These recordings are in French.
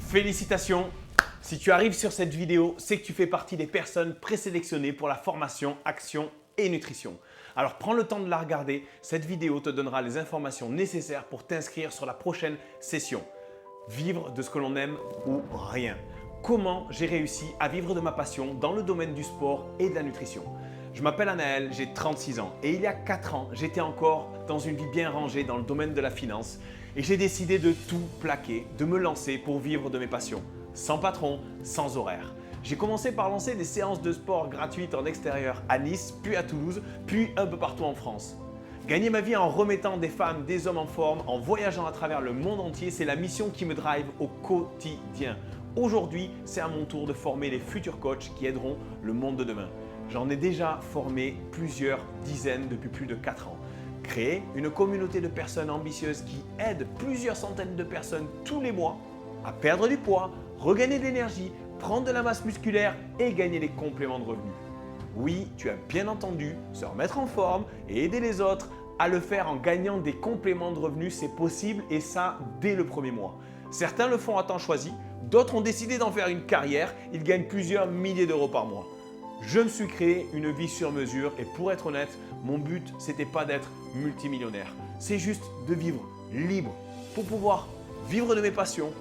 Félicitations! Si tu arrives sur cette vidéo, c'est que tu fais partie des personnes présélectionnées pour la formation Action et Nutrition. Alors prends le temps de la regarder, cette vidéo te donnera les informations nécessaires pour t'inscrire sur la prochaine session. Vivre de ce que l'on aime ou rien. Comment j'ai réussi à vivre de ma passion dans le domaine du sport et de la nutrition? Je m'appelle Anaël, j'ai 36 ans et il y a 4 ans, j'étais encore dans une vie bien rangée dans le domaine de la finance et j'ai décidé de tout plaquer, de me lancer pour vivre de mes passions. Sans patron, sans horaire. J'ai commencé par lancer des séances de sport gratuites en extérieur à Nice, puis à Toulouse, puis un peu partout en France. Gagner ma vie en remettant des femmes, des hommes en forme, en voyageant à travers le monde entier, c'est la mission qui me drive au quotidien. Aujourd'hui, c'est à mon tour de former les futurs coachs qui aideront le monde de demain. J'en ai déjà formé plusieurs dizaines depuis plus de 4 ans. Créer une communauté de personnes ambitieuses qui aident plusieurs centaines de personnes tous les mois à perdre du poids, regagner de l'énergie, prendre de la masse musculaire et gagner des compléments de revenus. Oui, tu as bien entendu, se remettre en forme et aider les autres à le faire en gagnant des compléments de revenus, c'est possible et ça dès le premier mois. Certains le font à temps choisi, d'autres ont décidé d'en faire une carrière, ils gagnent plusieurs milliers d'euros par mois. Je me suis créé une vie sur mesure et pour être honnête, mon but c'était pas d'être multimillionnaire, c'est juste de vivre libre pour pouvoir vivre de mes passions,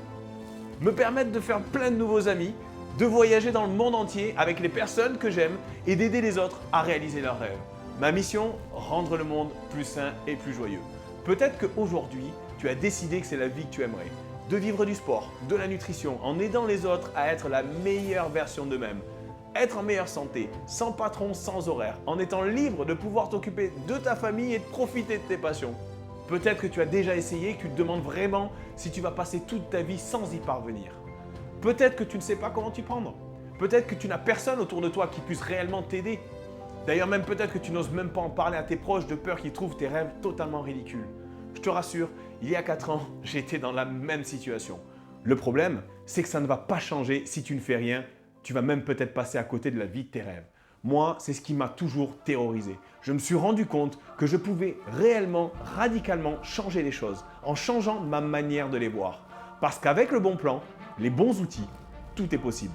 me permettre de faire plein de nouveaux amis, de voyager dans le monde entier avec les personnes que j'aime et d'aider les autres à réaliser leurs rêves. Ma mission, rendre le monde plus sain et plus joyeux. Peut-être qu'aujourd'hui, tu as décidé que c'est la vie que tu aimerais. De vivre du sport, de la nutrition, en aidant les autres à être la meilleure version d'eux-mêmes. Être en meilleure santé, sans patron, sans horaire, en étant libre de pouvoir t'occuper de ta famille et de profiter de tes passions. Peut-être que tu as déjà essayé et que tu te demandes vraiment si tu vas passer toute ta vie sans y parvenir. Peut-être que tu ne sais pas comment t'y prendre. Peut-être que tu n'as personne autour de toi qui puisse réellement t'aider. D'ailleurs, même peut-être que tu n'oses même pas en parler à tes proches de peur qu'ils trouvent tes rêves totalement ridicules. Je te rassure, il y a 4 ans, j'étais dans la même situation. Le problème, c'est que ça ne va pas changer si tu ne fais rien. Tu vas même peut-être passer à côté de la vie de tes rêves. Moi, c'est ce qui m'a toujours terrorisé. Je me suis rendu compte que je pouvais réellement, radicalement changer les choses en changeant ma manière de les voir. Parce qu'avec le bon plan, les bons outils, tout est possible.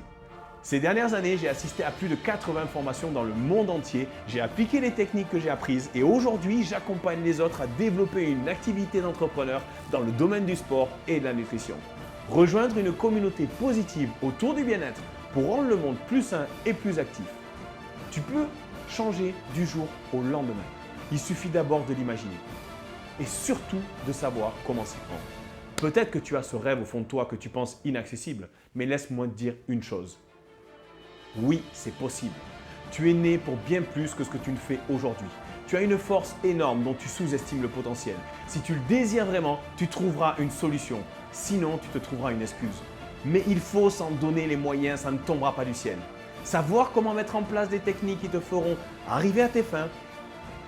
Ces dernières années, j'ai assisté à plus de 80 formations dans le monde entier. J'ai appliqué les techniques que j'ai apprises et aujourd'hui, j'accompagne les autres à développer une activité d'entrepreneur dans le domaine du sport et de la nutrition. Rejoindre une communauté positive autour du bien-être pour rendre le monde plus sain et plus actif. Tu peux changer du jour au lendemain. Il suffit d'abord de l'imaginer et surtout de savoir comment s'y prendre. Peut-être que tu as ce rêve au fond de toi que tu penses inaccessible, mais laisse-moi te dire une chose. Oui, c'est possible. Tu es né pour bien plus que ce que tu ne fais aujourd'hui. Tu as une force énorme dont tu sous-estimes le potentiel. Si tu le désires vraiment, tu trouveras une solution. Sinon, tu te trouveras une excuse. Mais il faut s'en donner les moyens, ça ne tombera pas du ciel. Savoir comment mettre en place des techniques qui te feront arriver à tes fins.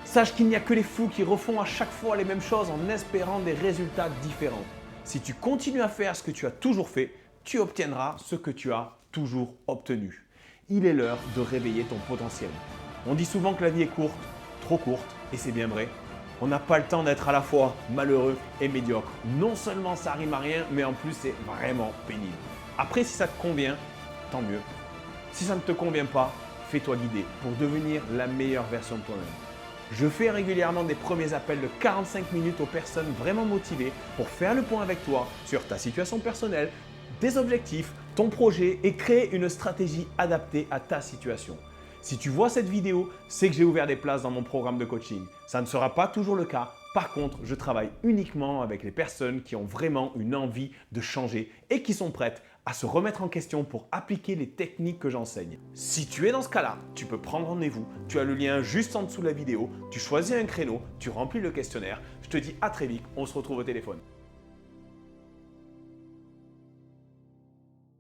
Sache qu'il n'y a que les fous qui refont à chaque fois les mêmes choses en espérant des résultats différents. Si tu continues à faire ce que tu as toujours fait, tu obtiendras ce que tu as toujours obtenu. Il est l'heure de réveiller ton potentiel. On dit souvent que la vie est courte, trop courte, et c'est bien vrai. On n'a pas le temps d'être à la fois malheureux et médiocre. Non seulement ça rime à rien, mais en plus c'est vraiment pénible. Après, si ça te convient, tant mieux. Si ça ne te convient pas, fais-toi guider pour devenir la meilleure version de toi-même. Je fais régulièrement des premiers appels de 45 minutes aux personnes vraiment motivées pour faire le point avec toi sur ta situation personnelle, tes objectifs, ton projet et créer une stratégie adaptée à ta situation. Si tu vois cette vidéo, c'est que j'ai ouvert des places dans mon programme de coaching. Ça ne sera pas toujours le cas. Par contre, je travaille uniquement avec les personnes qui ont vraiment une envie de changer et qui sont prêtes à se remettre en question pour appliquer les techniques que j'enseigne. Si tu es dans ce cas-là, tu peux prendre rendez-vous. Tu as le lien juste en dessous de la vidéo. Tu choisis un créneau, tu remplis le questionnaire. Je te dis à très vite, on se retrouve au téléphone.